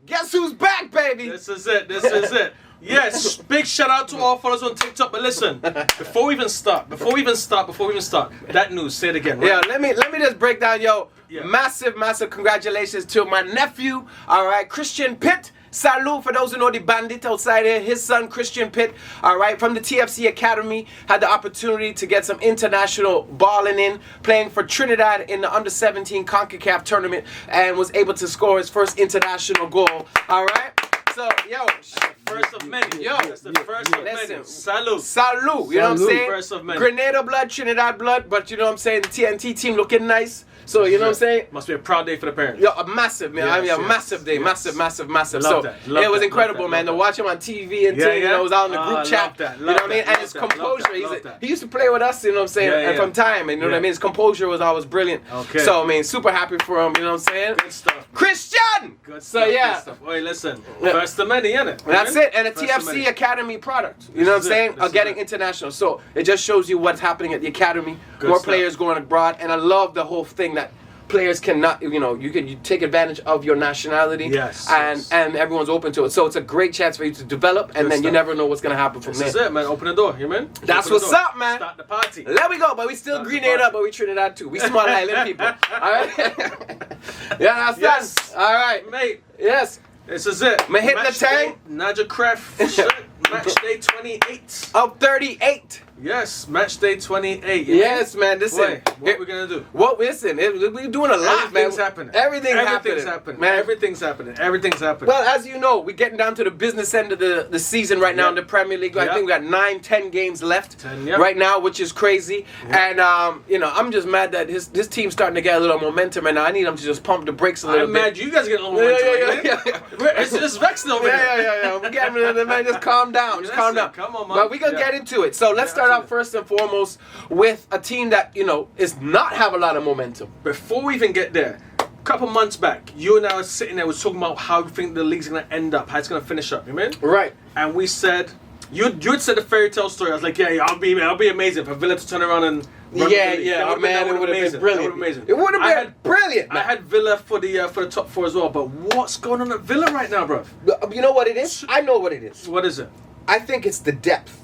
Guess who's back, baby? This is it. This is it. Yes, big shout out to all followers on TikTok. But listen, before we even start, that news, say it again. Right? Yeah, let me just break down, yo. Yeah. Massive congratulations to my nephew, all right, Christian Pitt. Salute for those who know the bandit outside here. His son, Christian Pitt, all right, from the TFC Academy, had the opportunity to get some international balling in, playing for Trinidad in the Under-17 CONCACAF tournament, and was able to score his first international goal, all right? So, yo. First of many. Yo. That's the first of many. Salute. Salute. You know what I'm saying? First of many. Grenada blood, Trinidad blood, but you know what I'm saying? The TNT team looking nice. So, you know what I'm saying? Must be a proud day for the parents. Yo, a massive, man. Yes, I mean, a yes, massive day. yes. Massive. Love So, that. it was Love incredible, that. man. To watch him on TV and things, you know, it was out in the group chat. You know what I mean? And his composure. He used to play with us, you know what I'm saying? And from time, and you know what I mean? His composure was always brilliant. Okay. So, I mean, super happy for him, you know what I'm saying? Good stuff. Christian! Good stuff. So, yeah. Good stuff. Wait, listen. First of many, innit? That's it, and a First of TFC many. Academy product. You know what I'm saying? This is Getting it. international. So it just shows you what's happening at the academy. Good More stuff. players going abroad, and I love the whole thing that players cannot, you take advantage of your nationality. Yes, and yes. and everyone's open to it. So it's a great chance for you to develop, and Good then you stuff. never know what's gonna happen from This there. is it, man. Open the door, you mean? That's Open the what's door. up, man. Start the party. There we go, but we still Start the Grenada, party. but we Trinidad too. We small island people. All right. Yeah, that's Yes. done. All right. Mate, Yes. this is it. Mahit Match Letang. day, Najjah Craft shirt. Match day 28. Of 38. Yes, match day 28. Yes, man. Listen. What we gonna do? Well, listen, we're doing a lot, man. Everything's happening. Everything's happening, man. Everything's happening. Everything's happening. Well, as you know, we're getting down to the business end of the season right now in the Premier League. I Yeah. think we got 9-10 games left 10, yeah. right now, which is crazy. And I'm just mad that his team's starting to get a little momentum, and I need him to just pump the brakes a little I'm bit. mad you guys get a little momentum. Yeah. It's just vexing over here. Yeah. We're getting rid of the man. Just calm down. Just calm down. Come on, man. But we're going to Yeah. get into it. So let's Yeah, start out absolutely. first and foremost with a team that, is not have a lot of momentum. Before we even get there, a couple months back, you and I were sitting there, was talking about how we think the league's gonna end up, how it's gonna finish up. You mean? Right. And we said, you had said the fairy tale story. I was like, yeah, I'll be amazing for Villa to turn around and run the league. That would've man, been it would have been amazing. brilliant. That would've been amazing. It would have I been had- brilliant, I man. had Villa for the top four as well, but what's going on at Villa right now, bro? You know what it is? I know what it is. What is it? I think it's the depth.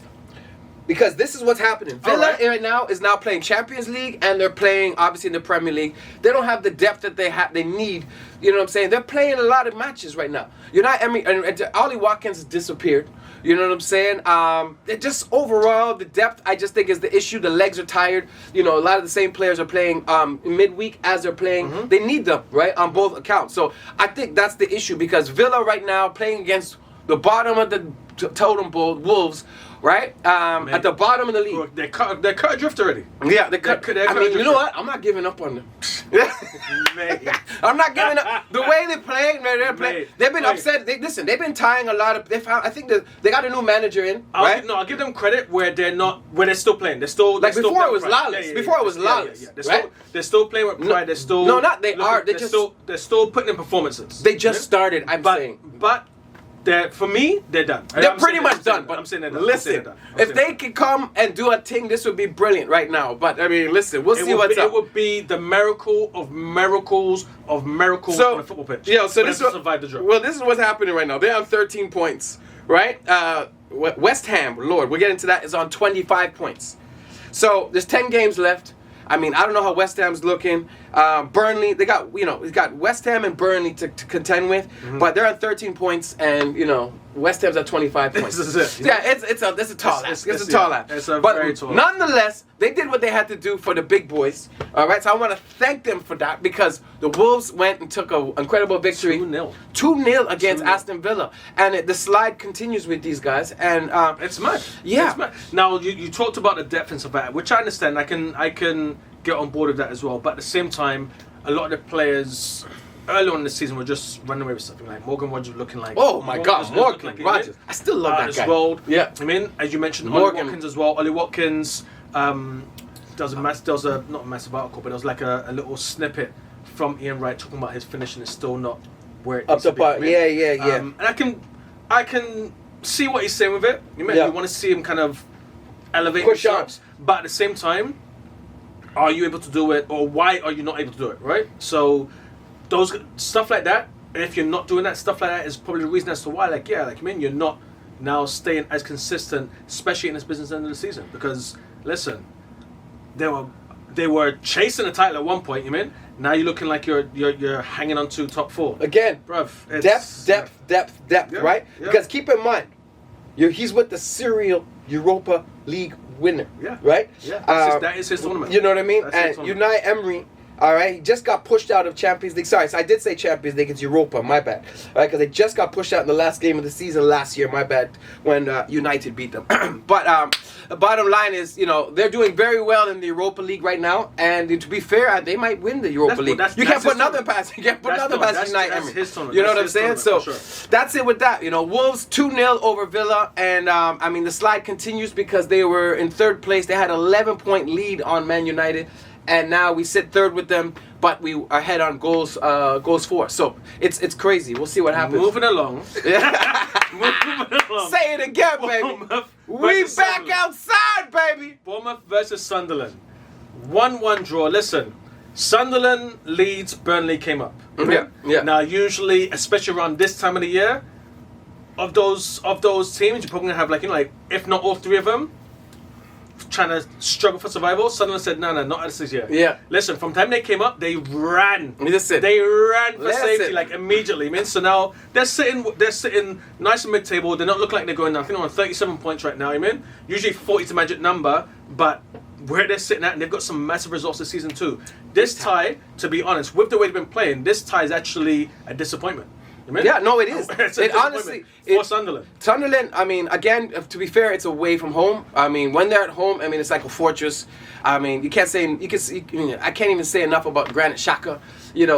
Because this is what's happening. Villa All right now is now playing Champions League, and they're playing obviously in the Premier League. They don't have the depth that they need. You know what I'm saying? They're playing a lot of matches right now. You're not and Ollie Watkins has disappeared. You know what I'm saying? It just overall the depth I just think is the issue. The legs are tired. A lot of the same players are playing midweek as they're playing. They need them, right, on both accounts. So I think that's the issue, because Villa right now playing against the bottom of the totem pole, Wolves, right? At the bottom of the league. Look, they're cut adrift already. Yeah, they cut. they're I cut mean, you know adrift. what? I'm not giving up on them. Mate. I'm not giving up. The way they play, man, they're playing. Mate. They've been Mate. upset. They've been tying a lot of. I think that they got a new manager in, right? I'll give them credit where they're still playing. They're still Like they're before still it was playing with pride. lawless. Before it was lawless, They're they're still playing with pride. They're still No, not they are. They they're still putting in performances. They just started. I'm saying. But for me, they're done. They're pretty much done. But I'm saying they're done. Listen, if they could come and do a thing, this would be brilliant right now. But I mean, listen, we'll see what's up. It would be the miracle of miracles on a football pitch. Yeah, so For this them is to survive the drop. Well, this is what's happening right now. They're on 13 points, right? West Ham, Lord, we'll get into that, is on 25 points. So there's 10 games left. I mean, I don't know how West Ham's looking. Burnley, they got West Ham and Burnley to contend with, but they're on 13 points, and West Ham's at 25 points. This is it. Yeah, it's a tall ask. It's a tall ask. It's a but very tall ask. nonetheless, they did what they had to do for the big boys. All right, so I want to thank them for that, because the Wolves went and took an incredible victory. 2-0. 2-0 against 2-0. Aston Villa, and the slide continues with these guys. And It's mad. Yeah. It's mad. Now you talked about the depth and stuff like that, which I understand. I can get on board with that as well. But at the same time, a lot of the players early on in the season were just running away with something like Morgan Rogers looking like. oh my God, Morgan looking Rogers! I still love that as guy. well. Yeah. I mean, as you mentioned, Morgan. Ollie Watkins as well. Ollie Watkins does a not a massive article, but there was like a little snippet from Ian Wright talking about his finishing is still not where it Up needs to to be. par. I mean, Yeah. and I can see what he's saying with it. You want to see him kind of elevate Push himself, but at the same time, are you able to do it, or why are you not able to do it? Right. So those stuff like that if you're not doing that stuff like that, is probably the reason as to why. Like, yeah, like I mean, you're not now staying as consistent, especially in this business end of the season. Because listen, they were chasing the title at one point. You mean now you're looking like you're hanging on to top 4 again, bruv. Depth, Yeah, right? yeah. Because keep in mind, he's with the serial Europa League winner. Yeah. Right. Yeah. That is his tournament. You know what I mean? That's his And tournament. Unai Emery. All right, he just got pushed out of Champions League. Sorry, so I did say Champions League. It's Europa. My bad. All right, because they just got pushed out in the last game of the season last year. My bad. When United beat them. But the bottom line is, they're doing very well in the Europa League right now. And to be fair, they might win the Europa League. You can't put nothing past. You can't put nothing past Unai Emery. His tournament. You know what I'm saying? So that's it with that. Wolves 2-0 over Villa, and the slide continues because they were in third place. They had 11-point lead on Man United. And now we sit third with them, but we are ahead on goals for. So it's crazy. We'll see what happens. Moving along. Moving along. Say it again, baby. We back outside, baby. Bournemouth versus Sunderland. 1-1 draw. Listen, Sunderland, Leeds, Burnley came up. Yeah. Now, usually, especially around this time of the year, of those teams, you're probably gonna have if not all 3 of them, trying to struggle for survival. Sunderland said, no, not this year. Yeah. Listen, from the time they came up, they ran. Listen. They ran for Listen. safety, immediately. I mean, so now they're sitting nice and mid-table. They don't look like they're going down. I think they're on 37 points right now. I mean, usually 40 is a magic number, but where they're sitting at, and they've got some massive results this season too. This tie, to be honest, with the way they've been playing, this tie is actually a disappointment. Yeah, no, it is. It's a It honestly, for Sunderland. Sunderland, again, to be fair, it's away from home. When they're at home, it's like a fortress. You can't say, I can't even say enough about Granit Xhaka.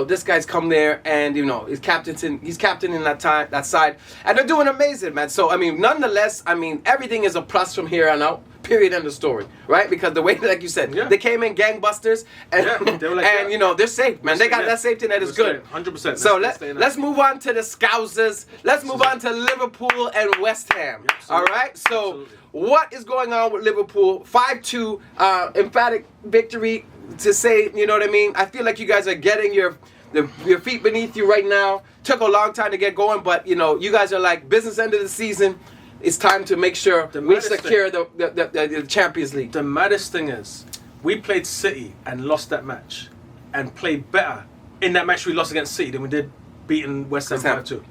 This guy's come there and, he's captain in that side. And they're doing amazing, man. So, nonetheless, everything is a plus from here on out. Period, end of story, right? Because the way, like you said, they came in gangbusters, and they were they're safe, man. They got that safety net is good. 100%. So let's move on to the Scousers. Let's move on to Liverpool and West Ham. All right. So what is going on with Liverpool? 5-2 emphatic victory to say, you know what I mean? I feel like you guys are getting your feet beneath you right now. Took a long time to get going, but you guys are like business end of the season. It's time to make sure we secure the Champions League. The maddest thing is, we played City and lost that match, and played better in that match we lost against City than we did beating West Ham 5-2.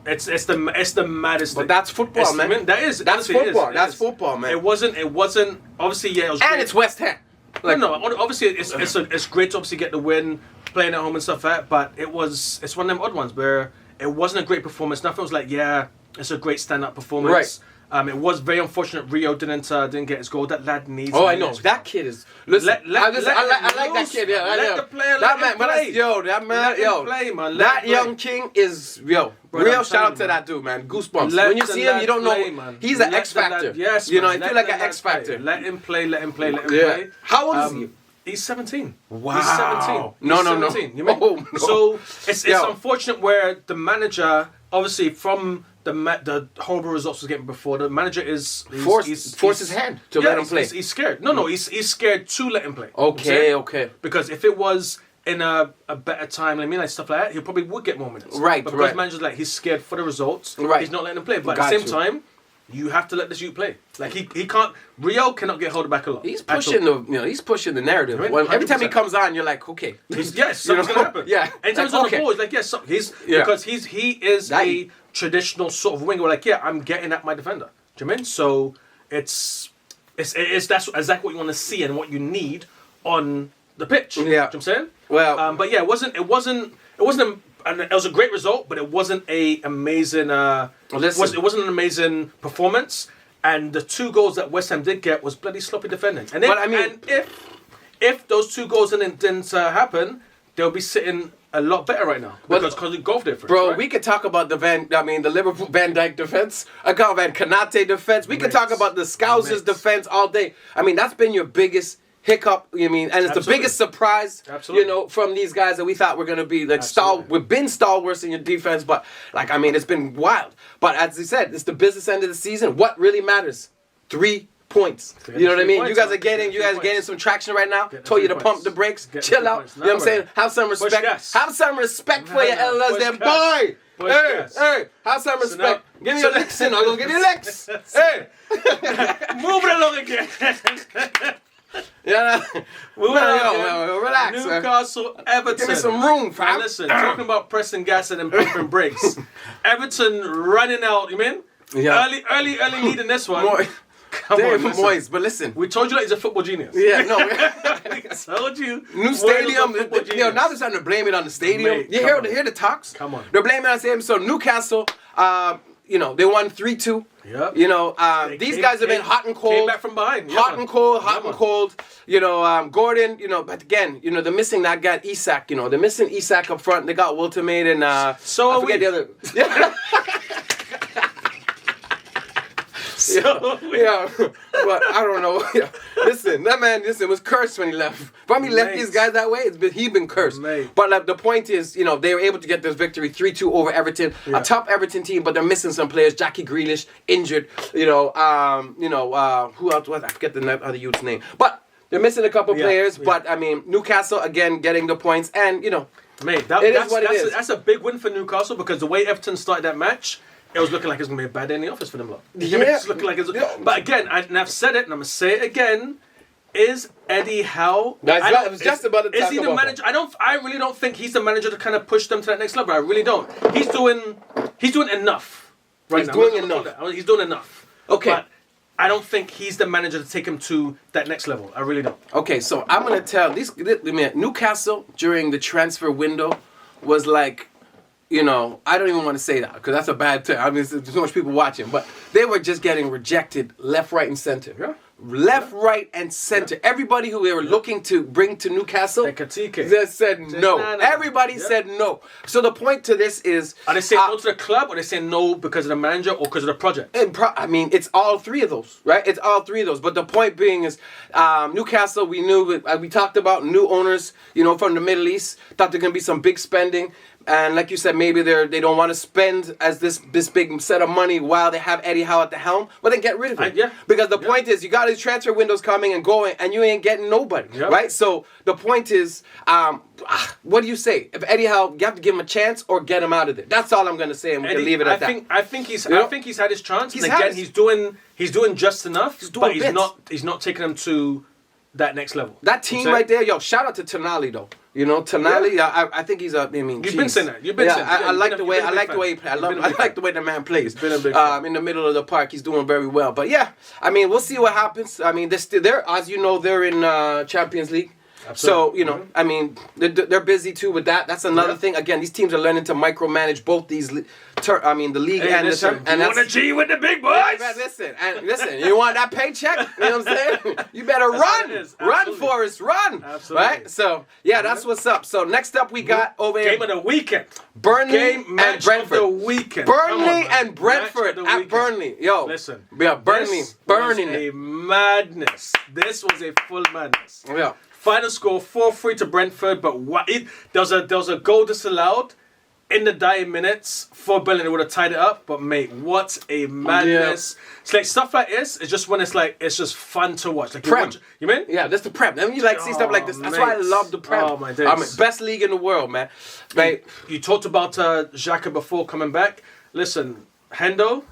It's the maddest thing. But that's football, man. That's football. That's football, man. It wasn't obviously. Yeah, it was and great. it's West Ham. Obviously it's great to obviously get the win, playing at home and stuff like that. But it's one of them odd ones where it wasn't a great performance. Nothing was like, yeah, it's a great stand-up performance. Right. It was very unfortunate Rio didn't get his goal. That lad needs. Oh, I know. That kid is. Listen, I like that kid. Yeah, let the player play, man. That young king is real shout out to that dude, man. Goosebumps. When you see him, you don't know. He's an X factor. Yes, I feel like an X factor. Let him play. Play. How old is he? He's 17. Wow. He's 17. No. 17. You mean? Oh, no. So it's unfortunate where the manager, obviously from the horrible results was getting before, the manager forced his hand to let him play. He's scared. No, he's scared to let him play. Okay. Because if it was in a better time, stuff like that, he probably would get more minutes. Right, but because manager's he's scared for the results, he's not letting him play. But at the same time, you have to let this youth play. He can't. Rio cannot get held back a lot. He's pushing the narrative. Every time he comes on, you're like, okay, something's gonna happen. Yeah, anytime he's on the ball, it's because he is a traditional sort of winger. I'm getting at my defender. Do you mean? So it's that's exactly what you want to see and what you need on the pitch. Yeah, do you know what I'm saying. Well, but yeah, it wasn't. And it was a great result, but it wasn't a amazing. It wasn't an amazing performance. And the 2 goals that West Ham did get was bloody sloppy defending. And if those 2 goals didn't happen, they'll be sitting a lot better right now because of goal difference. Bro, right? we could talk about the Liverpool Van Dijk defense, Kanate defense. We could talk about the Scousers defense all day. That's been your biggest hiccup, and it's the biggest surprise, from these guys that we thought were going to be we've been stalwarts in your defense, but it's been wild. But as you said, it's the business end of the season. What really matters? 3 points. You know what I mean? points, You guys are man. getting some traction right now. Get the Told you 3 to pump points. the brakes. Get the Chill 3 out. points. You know what I'm saying? Have some Push respect. gas. Have some respect for your elders, Push them gas. boy. Push Hey, gas. hey, have some So respect. now- Give me so your licks in. I'm gonna give you licks. Hey. Moving along again. Yeah. Moving along again. Yo, relax. Man. Newcastle, Everton. Give me some room, Now fam. listen, talking about pressing gas and then pumping brakes. Everton running out, you mean? Yeah. Early lead in this one. Come Dave on, listen. Moyes, but listen. We told you that he's a football genius. Yeah, no. We told you. New Moyes stadium. was a football Now genius. they're starting to blame it on the stadium. Mate, you come hear on. the talks? Come on. They're blaming it on the stadium. So Newcastle, you know, they won 3-2. Yep. You know, these guys have been hot and cold. Came back from behind. Yeah, Hot man. and cold, Yeah, hot and man. cold. You know, Gordon, you know, but again, you know, they're missing that guy, Isak, you know. They're missing Isak up front. They got Wiltermate and So I are forget we. the other. Yeah. So Yeah, but I don't know. Yeah. Listen, that man, was cursed when he left. Probably left Mate. these guys that way. He's been cursed. Mate. But like, the point is, you know, they were able to get this victory 3-2 over Everton, Yeah. a top Everton team, but they're missing some players. Jackie Grealish injured. Who else was I forget the other youth's name, but they're missing a couple Yeah, players. yeah. But I mean, Newcastle again getting the points, and you know, Mate, that's a big win for Newcastle because the way Everton started that match, it was looking like it's going to be a bad day in the office for them lot. Yeah. It's looking like it's... But again, and I've said it, and I'm going to say it again, is Eddie Howe... I was just about to Is talk he the about manager? I really don't think he's the manager to kind of push them to that next level. I really don't. He's doing enough right He's now. doing I'm not gonna enough. call that. He's doing enough. Okay. But I don't think he's the manager to take him to that next level. I really don't. Okay, so I'm gonna tell Newcastle during the transfer window was like, you know, I don't even want to say that because that's a bad term. I mean, there's so much people watching, but they were just getting rejected left, right, and center. Yeah. Left, right, and center. Everybody who they were looking to bring to Newcastle, Ekatike. they said no. nah, nah. Everybody Yeah. said no. So the point to this is, Are they saying no to the club, or are they saying no because of the manager or because of the project? I mean, it's all three of those, right? It's all three of those. But the point being is, Newcastle, we knew, we talked about new owners, you know, from the Middle East. Thought there going to be some big spending. And like you said, maybe they don't want to spend as this big set of money while they have Eddie Howe at the helm. Well, then get rid of it. Yeah. Because the point is, you got these transfer windows coming and going, and you ain't getting nobody, Yep. right? So the point is, what do you say? If Eddie Howe, you have to give him a chance or get him out of there. That's all I'm going to say, and we can leave it at that. I think he's You know? I think he's had his chance. He's And had again, his- he's doing just enough. doing but he's not taking them to that next level. That team right there, yo, shout out to Tonali though. You know, Tonali, I think he's a. I mean, You've been saying that. You've been saying that. I like You've the been way. a I big like the fan. way he plays. You've been a I big like fan. the way the man plays. Been a big fan. In the middle of the park, he's doing very well. But yeah, I mean, we'll see what happens. I mean, they're as you know, they're in Champions League. Absolutely. So, you know, I mean, they're busy too with that. That's another thing. Again, these teams are learning to micromanage both these, the league Hey, and listen, the term. And you want to G with the big boys? yeah, man, listen. You want that paycheck? You know what I'm saying? You better That's run, what it is. run, Absolutely. Forrest, run. Absolutely. Right? So yeah, that's what's up. So next up, we got over Game here of the weekend. Burnley Game and match Brentford. of the weekend. Burnley Come on, man. and Brentford Match of the at weekend. Burnley. Yo, Listen. yeah, Burnley, This burning was it. a madness. This was a full madness. Yeah. Final score 4-3 to Brentford, but there was a goal disallowed in the dying minutes for Burnley. They would have tied it up, but mate, what a madness! It's like stuff like this. It's just when it's just fun to watch. Like Prem. you mean? Yeah, that's the Prem. I mean, you like see stuff like this. That's why I mate. love the Prem. Oh, my days. I mean, best league in the world, man. Mate, You talked about Xhaka before coming back. Listen, Hendo,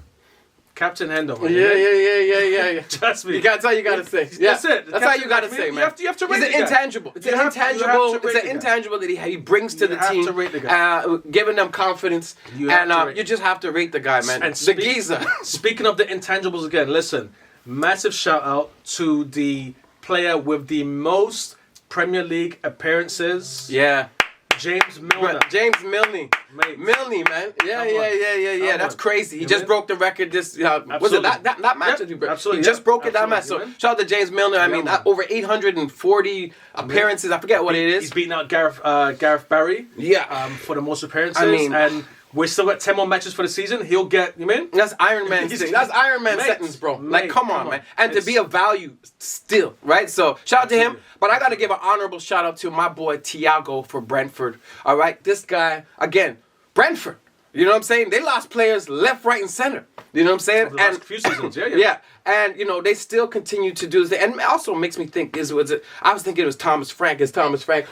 Captain Hendo. Man, yeah. Trust me. That's how you gotta say. Yeah. That's it. That's how you Captain- gotta you say, have man. you have to rate He's the an guy. intangible. It's You an have to- you have to intangible. rate It's the an guy. intangible that he brings to You the have team, to rate the guy. giving them confidence, You have and to rate you just have to rate the guy, man. And the geezer. Speaking of the intangibles again, listen, massive shout out to the player with the most Premier League appearances, Yeah. James Milner. James Milne. Mate. Milne, man. Yeah. Come That's on. crazy. He You just know? broke the record. Was it Absolutely. that match? Yep, That he broke? absolutely, He just yeah. broke it that match. Absolutely, So man. shout out to James Milner. I mean, man. over 840 appearances. I forget what it He's is. beaten out Gareth Barry. Yeah. For the most appearances. I mean- and we're still got 10 more matches for the season. He'll get, you mean? That's Iron Man He's- thing. That's Iron Man Mate, settings, bro. mate, Like, come on, man. And to be a value still, right? So, shout out to him. But I got to give an honorable shout out to my boy Thiago for Brentford. All right? This guy, again, Brentford. You know what I'm saying? They lost players left, right, and center. You know what I'm saying? The last few seasons, yeah. Yeah, and they still continue to do this. And it also makes me think: I was thinking it was Thomas Frank,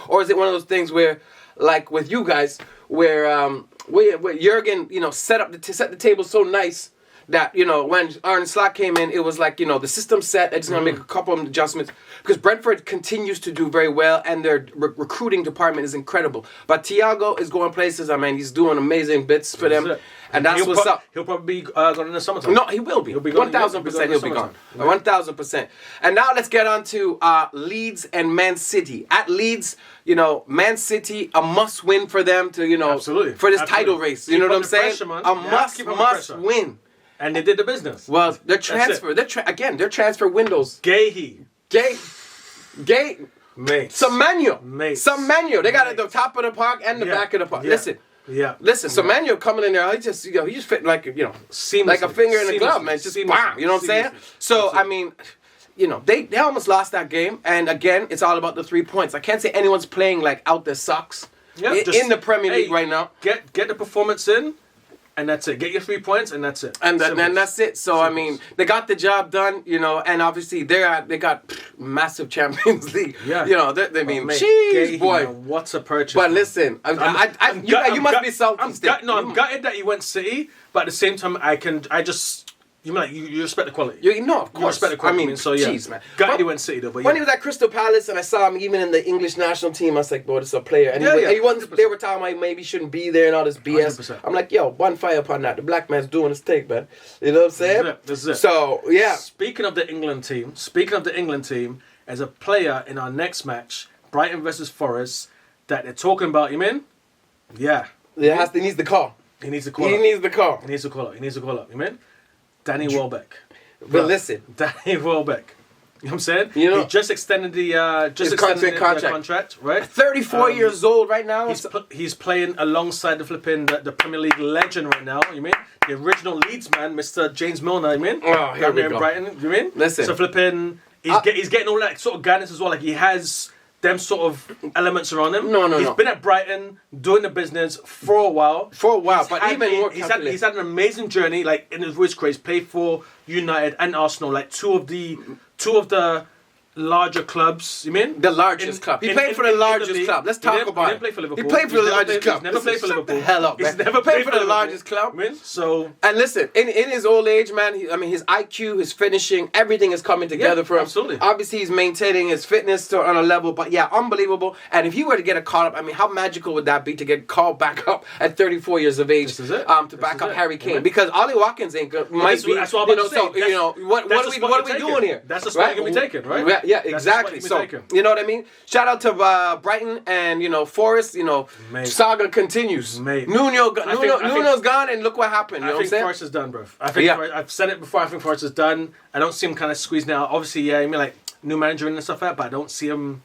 or is it one of those things where, like with you guys, where Jurgen, set the table so nice that when Arne Slot came in, it was like the system set. They're just gonna make a couple of adjustments because Brentford continues to do very well and their recruiting department is incredible. But Thiago is going places. I mean, he's doing amazing bits for them, and that's what's up. He'll probably be gone in the summertime. No, he will be. 1,000% he'll be gone. 1,000%. And now let's get on to Leeds and Man City. At Leeds, Man City, a must win for them to Absolutely. for this title race. You know what I'm saying? A must win. And they did the business. Well, their transfer, their transfer windows. Gay. Mate. Semenyo. They got it at the top of the park and the back of the park. Yeah. Listen. Semenyo coming in there, he just fit like seamlessly, like a finger in a glove, man. Just bam. You know what I'm saying? So I mean, they almost lost that game, and again, it's all about the 3 points. I can't say anyone's playing like out their socks in the Premier League right now. Get the performance in. And that's it. Get your 3 points, and that's it. And that's it. So I mean, they got the job done, and obviously they got massive Champions League. Yeah. They mean, jeez, boy, what's a purchase? But listen, you must be salty. I'm gutted that he went City, but at the same time, you respect the quality. Of course. You respect the quality. Jeez, man. Gutted he went City though. But when he was at Crystal Palace and I saw him even in the English national team, I was like, boy, this is a player. And he wasn't. They were talking about maybe he shouldn't be there and all this BS. 100%. I'm like, yo, one fire upon that. The black man's doing his take, man. You know what I'm saying? That's it. So yeah. Speaking of the England team, as a player in our next match, Brighton versus Forest, that they're talking about. You mean? Yeah. He needs the call. He needs to call up. You mean? Danny Welbeck. But listen. Danny Welbeck. You know what I'm saying? He just extended the contract, right? 34 years old right now. He's playing alongside the Premier League legend right now. You mean the original Leeds man, Mr. James Milner? You mean? Oh, here we go. In Brighton. You mean? Listen. So flipping, he's getting all that sort of guidance as well. Like he has them sort of elements around him. He's been at Brighton doing the business for a while. He's had an amazing journey, like in his career. He's played for United and Arsenal, like two of the larger clubs. You mean the largest club? He played for the largest club. Let's talk about it. He didn't play for Liverpool. He played for the largest club. He's never played for Liverpool. Shut the hell up, man. He's never played for the largest club. And listen, in his old age, man. His IQ, his finishing, everything is coming together for him. Absolutely. Obviously, he's maintaining his fitness on a level, but yeah, unbelievable. And if he were to get a call up, how magical would that be to get called back up at 34 years of age to back up Harry Kane? Because Ollie Watkins ain't good. That's what I'm about to say. What are we doing here? That's the spot you're gonna be taking, right? Yeah, exactly. So, you know what I mean? Shout out to Brighton and, Forest, saga continues. Nuno's gone and look what happened. I think Forest is done, bro. I've said it before, I think Forest is done. I don't see him kind of squeezing out. Obviously, like new manager and stuff like that, but I don't see him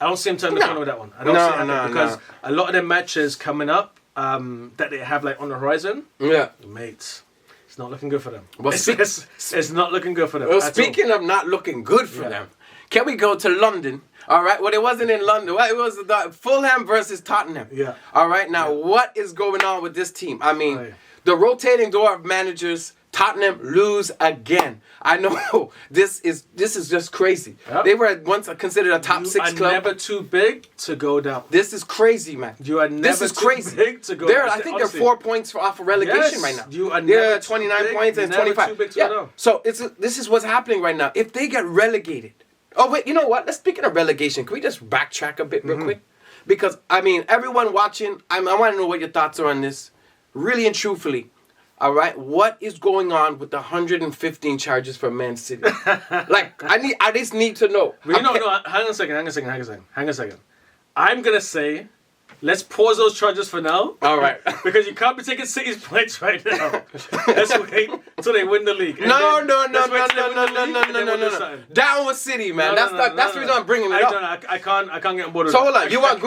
turning the corner with that one. I don't see it happening because a lot of their matches coming up that they have like on the horizon, mate. It's not looking good for them. Well, it's not looking good for them. Well, speaking of not looking good for them, can we go to London? All right. Well, it wasn't in London. Well, it was Fulham versus Tottenham. Yeah. All right. Now, what is going on with this team? The rotating door of managers. Tottenham lose again. I know this is just crazy. Yep. They were once considered a top 6 club. You are never too big to go down. This is crazy, man. You are never too big to go down. I think they're 4 points off of relegation right now. You are never 29 points and 25. Too big to go down. So this is what's happening right now. If they get relegated. Oh wait, you know what? Speaking of relegation, can we just backtrack a bit real quick? Because everyone watching, I want to know what your thoughts are on this. Really and truthfully. All right, what is going on with the 115 charges for Man City? I just need to know. Hang on a second. I'm gonna say, let's pause those charges for now. All right. Because you can't be taking City's points right now. Let's wait until they win the league. No. Down with City, man. That's the reason I'm bringing it up. I can't get on board with that. So hold on. You want the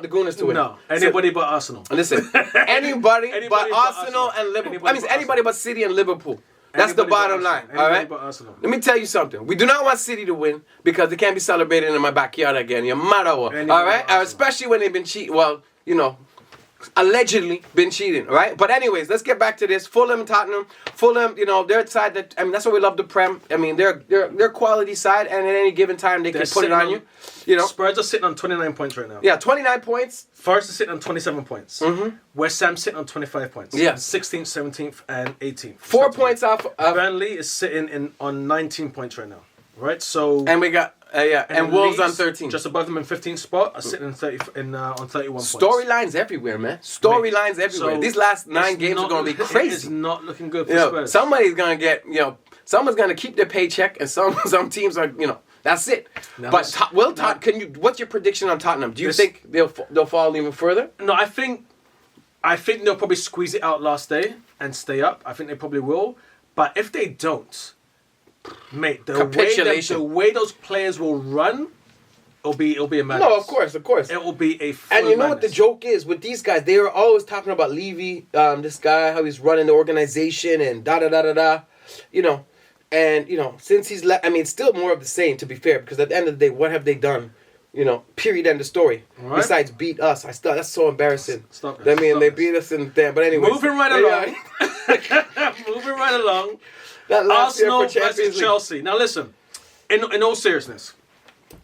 Gooners to win? No. Anybody but Arsenal. Listen. Anybody but Arsenal and Liverpool. Anybody but City and Liverpool. That's the bottom line, all right? Let me tell you something. We do not want City to win because they can't be celebrating in my backyard again, no matter what, all right? Especially when they've been cheating. Well, allegedly been cheating, right? But anyways, let's get back to this. Fulham, Tottenham. Fulham, their side that, I mean, that's why we love the Prem. I mean, they're quality side, and at any given time they can put it on you. Spurs are sitting on 29 points right now. Yeah, 29 points. Forest is sitting on 27 points. Mm-hmm. West Ham sitting on 25 points. Yeah. 16th, 17th, and 18th. 4 points off. Burnley is sitting on 19 points right now. Right, so and we got and Wolves on 13, just above them in 15th spot, are sitting on 31 points. Storylines everywhere, man. Storylines everywhere. So these last 9 games are going to be crazy. It's not looking good for Spurs. Somebody's going to get, someone's going to keep their paycheck, and some teams are, that's it. No, but what's your prediction on Tottenham? Do you think they'll fall even further? No, I think they'll probably squeeze it out last day and stay up. I think they probably will. But if they don't, mate, the way those players will run, it'll be a madness. No, of course. It will be a full And you know madness. What the joke is with these guys? They are always talking about Levy, this guy, how he's running the organization and da-da-da-da-da. And, since he's left, I mean, it's still more of the same, to be fair, because at the end of the day, what have they done? Period, end of story. Right. Besides beat us. That's so embarrassing. Stop it. They beat us in there. But anyway. Moving right along. Moving right along. Arsenal versus Chelsea. Now listen, in all seriousness,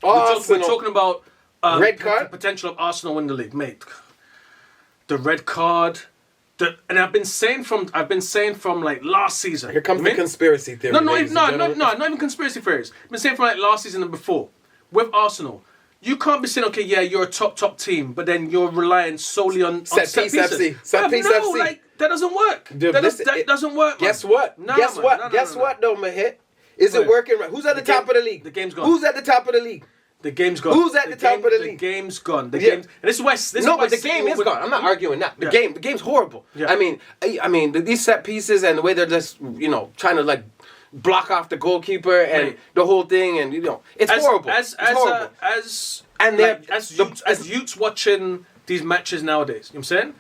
we're talking about red card? The potential of Arsenal winning the league, mate. The red card. And I've been saying from like last season. Here comes the conspiracy theory. Not even conspiracy theories. I've been saying from like last season and before with Arsenal. You can't be saying, okay, yeah, you're a top team, but then you're relying solely on set pieces. FC. Set piece FC. Like, that doesn't work. Dude, that doesn't work, man. Guess what? Guess what, though, Mahit? Is it working right? Who's at the top of the league? The game's gone. Who's at the top of the league? The game's gone. Who's at the top of the league? The game's gone. The game. And this is why. But the game is gone. I'm not arguing that. The game's horrible. Yeah. I mean, these set pieces and the way they're just, trying to like block off the goalkeeper and the whole thing, and it's horrible. It's horrible. As youths watching these matches nowadays, you know what I'm saying?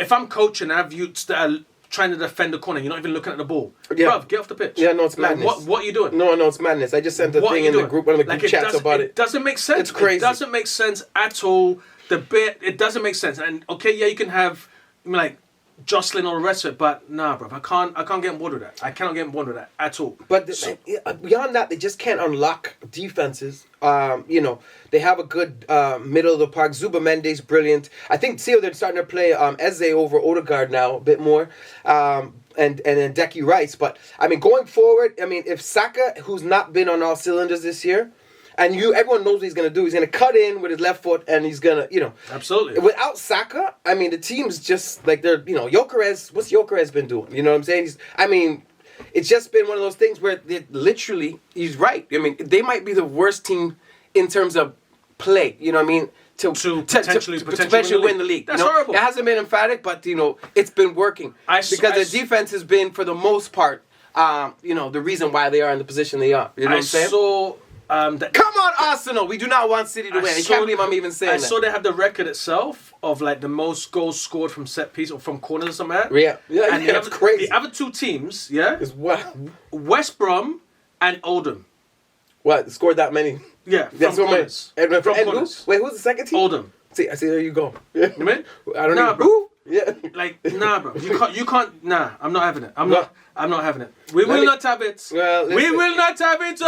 If I'm coaching, I have youths that are trying to defend the corner, you're not even looking at the ball. Yeah. Bruv, get off the pitch. Yeah, no, it's madness. What are you doing? No, it's madness. I just sent a thing in the group, one of the group chats about it. It doesn't make sense. It's crazy. It doesn't make sense at all. It doesn't make sense. And okay, yeah, you can have like jostling or the rest of it, but nah, bro, I can't get on board with that. I cannot get on board with that at all. But beyond that, they just can't unlock defenses. They have a good middle of the park. Zubimendi's brilliant. I think they're starting to play Eze over Odegaard now a bit more, and then Decky Rice. But I mean, going forward, if Saka, who's not been on all cylinders this year. And everyone knows what he's going to do. He's going to cut in with his left foot, and he's going to, Absolutely. Without Saka, the team's just like they're, Gyökeres, what's Gyökeres been doing? You know what I'm saying? It's just been one of those things where literally, he's right. They might be the worst team in terms of play, you know what I mean? To potentially win the league. That's horrible. It hasn't been emphatic, but, it's been working. Because the defense has been, for the most part, the reason why they are in the position they are. You know what I'm saying? Come on, Arsenal! We do not want City to win. I can't believe I'm even saying that. I saw they have the record itself of like the most goals scored from set piece or from corners or something. Yeah, that's crazy. The other two teams, is what? West Brom and Oldham. What, scored that many? Yeah, from corners. From corners. Wait, who's the second team? Oldham. See, there you go. Yeah. You mean? I don't know. Bro. Yeah. Nah, bro. You can't. Nah, I'm not having it. I'm not having it. We will not have it. Well, listen, we will not have it.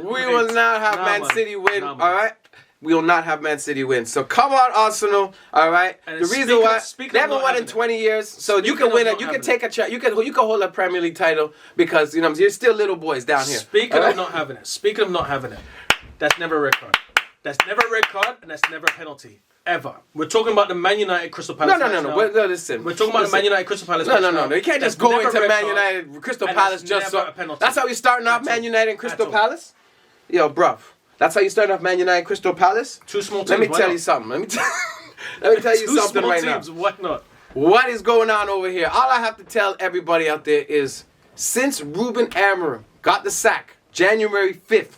We will not have Man City win. All right. We will not have Man City win. So come on, Arsenal. All right. The reason why they haven't won in 20 years, so you can win it. You can take a chance. You can hold a Premier League title because you're still little boys down here. Speaking of not having it, that's never a red card. That's never a red card, and that's never a penalty. Ever. We're talking about the Man United Crystal Palace. No. Listen. We're talking about the Man United Crystal Palace. No. You can't just go into Man United Crystal Palace just so. That's how you're starting off Man United and Crystal Palace? Yo, bruv. That's how you starting off Man United Crystal Palace? Two small teams. Let me tell you something. Let me tell you something right now. What not? What is going on over here? All I have to tell everybody out there is since Ruben Amorim got the sack January 5th,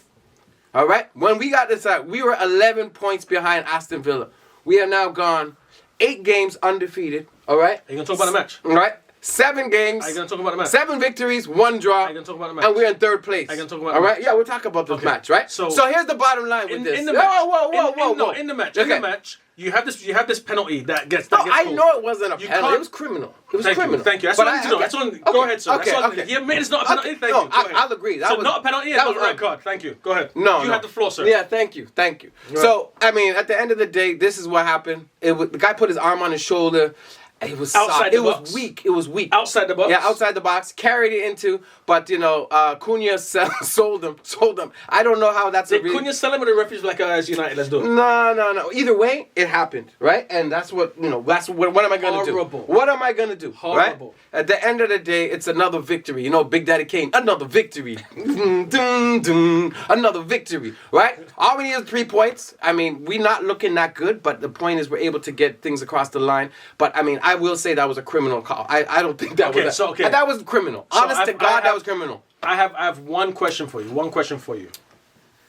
all right? When we got the sack, we were 11 points behind Aston Villa. We have now gone 8 games undefeated, all right? Are you going to talk about the match? All right. 7 games. Are you going to talk about the match? 7 victories, 1 draw. Are you going to talk about the match? And we're in 3rd place. Are you going to talk about all the right? match? Yeah, we'll talk about this match, right? So here's the bottom line with this. In the match. Whoa. In the match. You have this penalty that gets. No, That gets I called. know it wasn't a You penalty. can't- It was criminal. It was Thank criminal. you. Thank you. That's But what I need to know. okay. That's what, Okay. Go ahead, sir. Okay. That's what, Okay. You admit it's not a penalty. Okay. Thank No, you. Go ahead. I'll agree. That So was not a penalty. that Not was a red card. Thank you. Go ahead. No, You no. have the floor, sir. Yeah, thank you. Right. So, I mean, at the end of the day, this is what happened. The guy put his arm on his shoulder. It was Outside soft. the It was box. weak. It was weak. Outside the box. Yeah, outside the box. Carried it into, but Cunha sold him. I don't know how that's a Did Cunha sell him or the referees were like, as United, let's do it? No. Either way, it happened, right? And that's what What am I gonna Horrible. do? What am I gonna do? Horrible. Right? At the end of the day, it's another victory. Big Daddy Kane, another victory. Dun, dun, dun. Another victory, right? All we need is 3 points. I mean, we're not looking that good, but the point is we're able to get things across the line. But I mean, I will say that was a criminal call. I don't think that was. That was criminal. Honest to God, that was criminal. I have one question for you.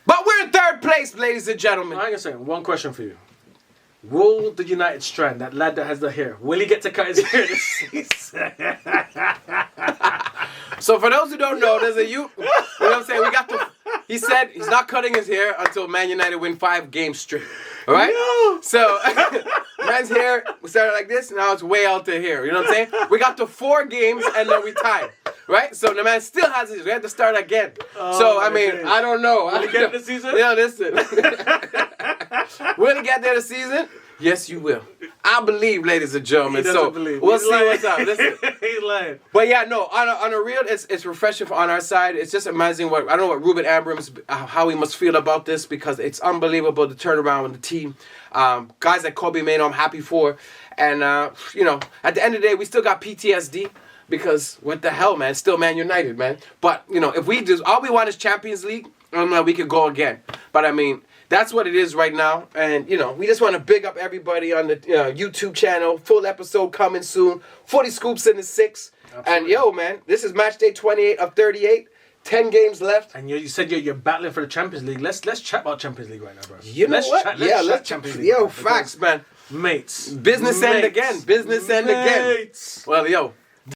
But we're in third place, ladies and gentlemen. I ain't gonna say one question for you. Will the United strand, that lad that has the hair, will he get to cut his hair this season? So for those who don't know, there's a you know what I'm saying? He said he's not cutting his hair until Man United win 5 games straight. All right? No. So man's hair started like this, now it's way out to here. You know what I'm saying? We got to 4 games and then we tied. Right? So the man still has his. We have to start again. So I mean, I don't know. Will he get this season? Yeah, listen. Will he get there this season? Yes, you will. I believe, ladies and gentlemen. He doesn't believe. We'll He's see lying. what's up. Listen. He's lying. But yeah, no. On a real, it's refreshing on our side. It's just amazing I don't know what Ruben Abrams, how he must feel about this, because it's unbelievable the turnaround with the team. Guys like Kobe Mano, I'm happy for, and at the end of the day, we still got PTSD. Because what the hell, man? Still Man United, man. But, if we do, all we want is Champions League, we could go again. But, I mean, that's what it is right now. And, we just want to big up everybody on the YouTube channel. Full episode coming soon. Footy Scoops in the 6. Absolutely. And, man, this is match day 28 of 38. 10 games left. And you said you're battling for the Champions League. Let's chat about Champions League right now, bro. You know what? Let's Champions League. Yo, facts, man. Mates. Business end again. Well,